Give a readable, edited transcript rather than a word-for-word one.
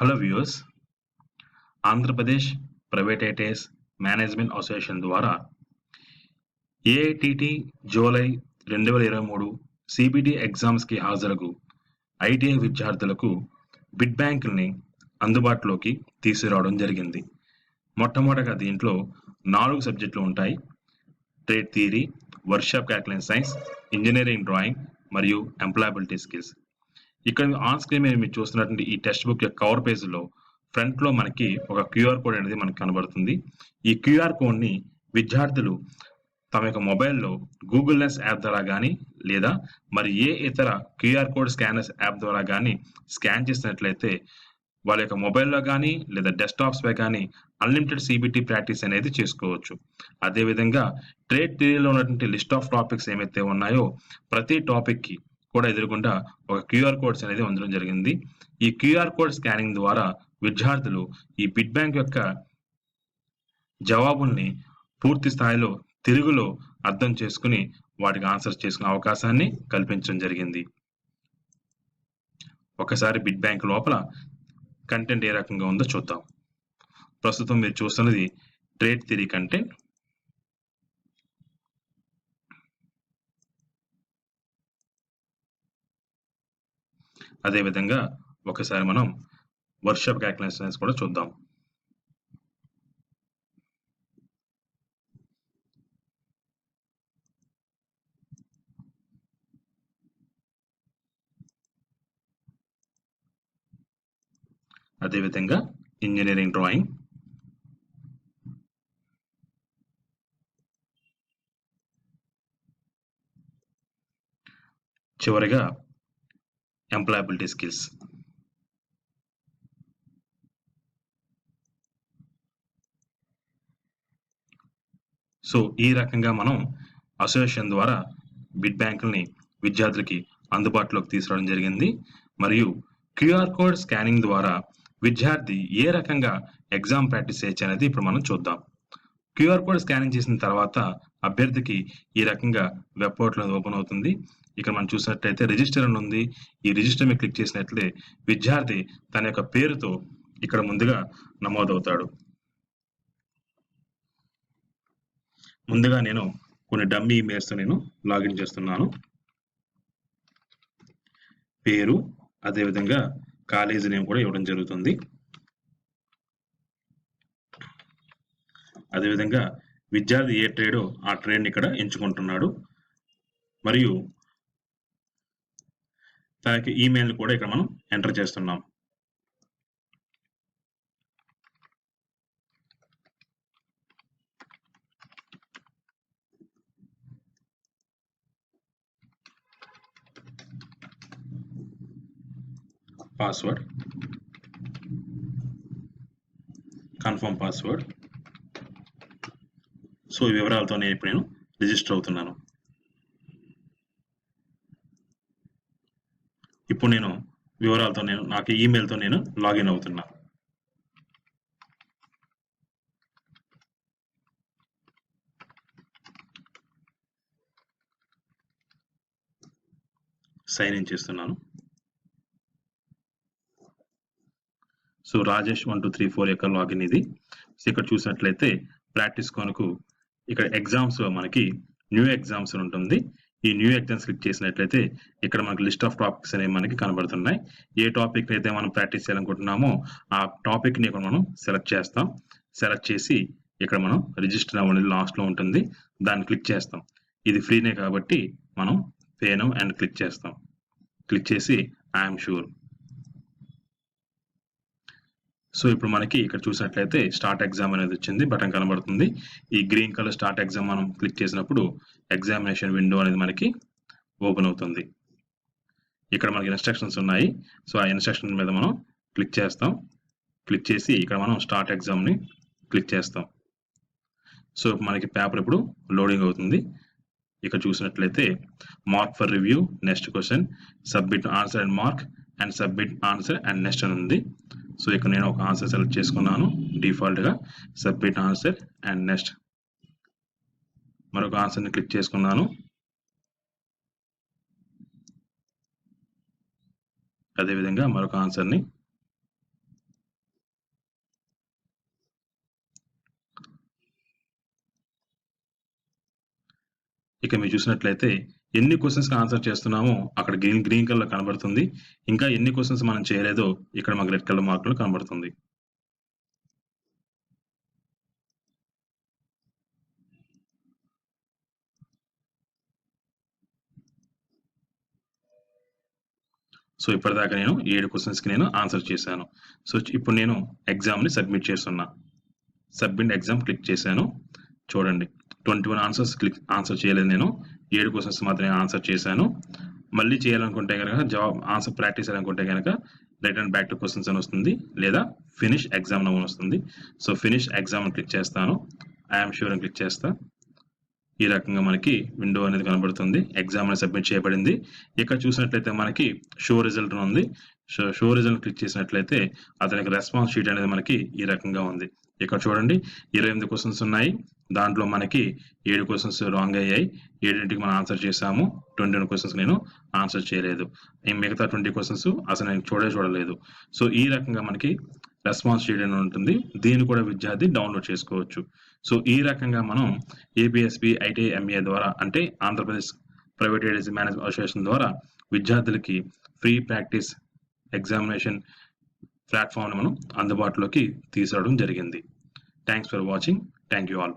Hello viewers, Andhra Pradesh ప్రైవేటైటేస్ management association ద్వారా AITT July 2023 CBT ఎగ్జామ్స్కి హాజరుకు ఐటీఐ విద్యార్థులకు బిడ్ బ్యాంకుల్ని అందుబాటులోకి తీసుకురావడం జరిగింది. మొట్టమొదటగా దీంట్లో 4 సబ్జెక్టులు ఉంటాయి. Trade theory, workshop calculation science, engineering drawing మరియు ఎంప్లాయబిలిటీ స్కిల్స్. ఇక్కడ ఆన్ స్క్రీన్ మీద మీరు చూస్తున్నటువంటి ఈ టెక్స్ట్ బుక్ యొక్క కవర్ పేజ్లో ఫ్రంట్లో మనకి ఒక క్యూఆర్ కోడ్ అనేది మనకు కనబడుతుంది. ఈ క్యూఆర్ కోడ్ని విద్యార్థులు తమ యొక్క మొబైల్లో గూగుల్ లెన్స్ యాప్ ద్వారా కానీ లేదా మరి ఏ ఇతర క్యూఆర్ కోడ్ స్కానర్స్ యాప్ ద్వారా కానీ స్కాన్ చేసినట్లయితే వాళ్ళ యొక్క మొబైల్లో కానీ లేదా డెస్క్టాప్స్పై కానీ అన్లిమిటెడ్ సిబిటి ప్రాక్టీస్ అనేది చేసుకోవచ్చు. అదేవిధంగా ట్రేడ్ థియరీలో ఉన్నటువంటి లిస్ట్ ఆఫ్ టాపిక్స్ ఏమైతే ఉన్నాయో ప్రతి టాపిక్కి కూడా ఎదురుగుండా ఒక క్యూఆర్ కోడ్స్ అనేది ఉండడం జరిగింది. ఈ క్యూఆర్ కోడ్ స్కానింగ్ ద్వారా విద్యార్థులు ఈ బిడ్ బ్యాంక్ యొక్క జవాబుల్ని పూర్తి స్థాయిలో తెలుగులో అర్థం చేసుకుని వాటికి ఆన్సర్ చేసుకునే అవకాశాన్ని కల్పించడం జరిగింది. ఒకసారి బిడ్ బ్యాంక్ లోపల కంటెంట్ ఏ రకంగా ఉందో చూద్దాం. ప్రస్తుతం మీరు చూస్తున్నది ట్రేడ్ థియరీ కంటెంట్. అదేవిధంగా ఒకసారి మనం వర్క్షాప్ క్యాల్కులేషన్స్ కూడా చూద్దాం. అదేవిధంగా ఇంజనీరింగ్ డ్రాయింగ్, చివరిగా ఎంప్లాయబిలిటీ స్కిల్స్. సో ఈ రకంగా మనం అసోసియేషన్ ద్వారా బిడ్ బ్యాంకుల్ని విద్యార్థులకి అందుబాటులోకి తీసుకురావడం జరిగింది. మరియు క్యూఆర్ కోడ్ స్కానింగ్ ద్వారా విద్యార్థి ఏ రకంగా ఎగ్జామ్ ప్రాక్టీస్ చేయొచ్చు అనేది ఇప్పుడు మనం చూద్దాం. క్యూఆర్ కోడ్ స్కానింగ్ చేసిన తర్వాత అభ్యర్థికి ఈ రకంగా వెబ్ పోర్టల్ ఓపెన్ అవుతుంది. ఇక్కడ మనం చూసినట్లయితే రిజిస్టర్ అని ఉంది. ఈ రిజిస్టర్ మీద క్లిక్ చేసినట్లయితే విద్యార్థి తన యొక్క పేరుతో ఇక్కడ ముందుగా నమోదవుతాడు. ముందుగా నేను కొన్ని డమ్మీ ఇమెయిల్స్తో నేను లాగిన్ చేస్తున్నాను. పేరు, అదేవిధంగా కాలేజీ నేమ్ కూడా ఇవ్వడం జరుగుతుంది. అదేవిధంగా విద్యార్థి ఏ ట్రేడో ఆ ట్రేడ్ని ఇక్కడ ఎంచుకుంటున్నాడు. మరియు తన యొక్క ఈమెయిల్ కూడా ఇక్కడ మనం ఎంటర్ చేస్తున్నాం. Password, confirm password. సో ఈ వివరాలతో ఇప్పుడు నేను రిజిస్టర్ అవుతున్నాను. ఇప్పుడు నేను వివరాలతో నాకు ఈమెయిల్తో నేను లాగిన్ అవుతున్నా. సైన్ ఇన్ చేస్తున్నాను. సో రాజేష్ 1234 యొక్క లాగిన్ ఇది. సో ఇక్కడ చూసినట్లయితే ప్రాక్టీస్ కొరకు ఇక్కడ ఎగ్జామ్స్ లో మనకి న్యూ ఎగ్జామ్స్ ఉంటుంది. ఈ న్యూ ఎగ్జామ్స్ క్లిక్ చేసినట్లయితే ఇక్కడ మనకి లిస్ట్ ఆఫ్ టాపిక్స్ అనేవి మనకి కనబడుతున్నాయి. ఏ టాపిక్ అయితే మనం ప్రాక్టీస్ చేయాలనుకుంటున్నామో ఆ టాపిక్ ని ఇక్కడ మనం సెలెక్ట్ చేస్తాం. సెలెక్ట్ చేసి ఇక్కడ మనం రిజిస్టర్ అవ్వండి లాస్ట్ లో ఉంటుంది, దాన్ని క్లిక్ చేస్తాం. ఇది ఫ్రీనే కాబట్టి మనం పే నౌ అండ్ క్లిక్ చేస్తాం. క్లిక్ చేసి ఐఎమ్ షూర్. సో ఇప్పుడు మనకి ఇక్కడ చూసినట్లయితే స్టార్ట్ ఎగ్జామ్ అనేది వచ్చింది, బటన్ కనబడుతుంది. ఈ గ్రీన్ కలర్ స్టార్ట్ ఎగ్జామ్ మనం క్లిక్ చేసినప్పుడు ఎగ్జామినేషన్ విండో అనేది మనకి ఓపెన్ అవుతుంది. ఇక్కడ మనకి ఇన్స్ట్రక్షన్స్ ఉన్నాయి. సో ఆ ఇన్స్ట్రక్షన్ మీద మనం క్లిక్ చేస్తాం. క్లిక్ చేసి ఇక్కడ మనం స్టార్ట్ ఎగ్జామ్ని క్లిక్ చేస్తాం. సో మనకి పేపర్ ఇప్పుడు లోడింగ్ అవుతుంది. ఇక్కడ చూసినట్లయితే mark for review, next question, submit answer and mark and submit answer and next అని ఉంది. సో ఇక్కడ నేను ఒక ఆన్సర్ సెలెక్ట్ చేసుకున్నాను. డిఫాల్ట్గా సబ్మిట్ ఆన్సర్ అండ్ నెక్స్ట్ మరొక ఆన్సర్ని క్లిక్ చేసుకున్నాను. అదేవిధంగా మరొక ఆన్సర్ని ఇక మీరు చూసినట్లయితే ఎన్ని క్వశ్చన్స్‌కి ఆన్సర్ చేస్తున్నామో అక్కడ గ్రీన్ కలర్‌లో కనబడుతుంది. ఇంకా ఎన్ని క్వశ్చన్స్ మనం చేయలేదో ఇక్కడ మనకు రెడ్ కలర్ మార్క్‌లో కనబడుతుంది. సో ఇప్పటిదాకా నేను 7 క్వశ్చన్స్‌కి నేను ఆన్సర్ చేశాను. సో ఇప్పుడు నేను ఎగ్జామ్‌ని సబ్మిట్ చేస్తున్నా. సబ్మిట్ ఎగ్జామ్ క్లిక్ చేశాను. చూడండి 21 ఆన్సర్ చేయలేదు నేను. 7 క్వశ్చన్స్ మాత్రమే ఆన్సర్ చేశాను. మళ్ళీ చేయాలనుకుంటే గనక ఆన్సర్ ప్రాక్టీస్ చేయాలనుకుంటే గనక రిటర్న్ బ్యాక్ టు క్వశ్చన్స్ అని వస్తుంది. లేదా ఫినిష్ ఎగ్జామ్ నౌ అని వస్తుంది. సో ఫినిష్ ఎగ్జామ్ అని క్లిక్ చేస్తాను. ఐఎమ్ ష్యూర్ అని క్లిక్ చేస్తా. ఈ రకంగా మనకి విండో అనేది కనబడుతుంది. ఎగ్జామ్ అనేది సబ్మిట్ చేయబడింది. ఇక్కడ చూసినట్లయితే మనకి షో రిజల్ట్ ఉంది. షో రిజల్ట్ క్లిక్ చేసినట్లయితే అతనికి రెస్పాన్స్ షీట్ అనేది మనకి ఈ రకంగా ఉంది. ఇక్కడ చూడండి 28 క్వశ్చన్స్ ఉన్నాయి. దాంట్లో మనకి 7 క్వశ్చన్స్ రాంగ్ అయ్యాయి. 7కి మనం ఆన్సర్ చేసాము. 21 క్వశ్చన్స్ నేను ఆన్సర్ చేయలేదు. మిగతా 20 క్వశ్చన్స్ అసలు నేను చూడలేదు. సో ఈ రకంగా మనకి రెస్పాన్స్ షీట్ అని ఉంటుంది. దీన్ని కూడా విద్యార్థి డౌన్లోడ్ చేసుకోవచ్చు. సో ఈ రకంగా మనం ఏపీఎస్పీ ఐటీఐ ఎంఏ ద్వారా అంటే Andhra Pradesh private education management association ద్వారా విద్యార్థులకి ఫ్రీ ప్రాక్టీస్ ఎగ్జామినేషన్ ప్లాట్ఫామ్ని మనం అందుబాటులోకి తీసుకురావడం జరిగింది. Thanks for watching. Thank you all.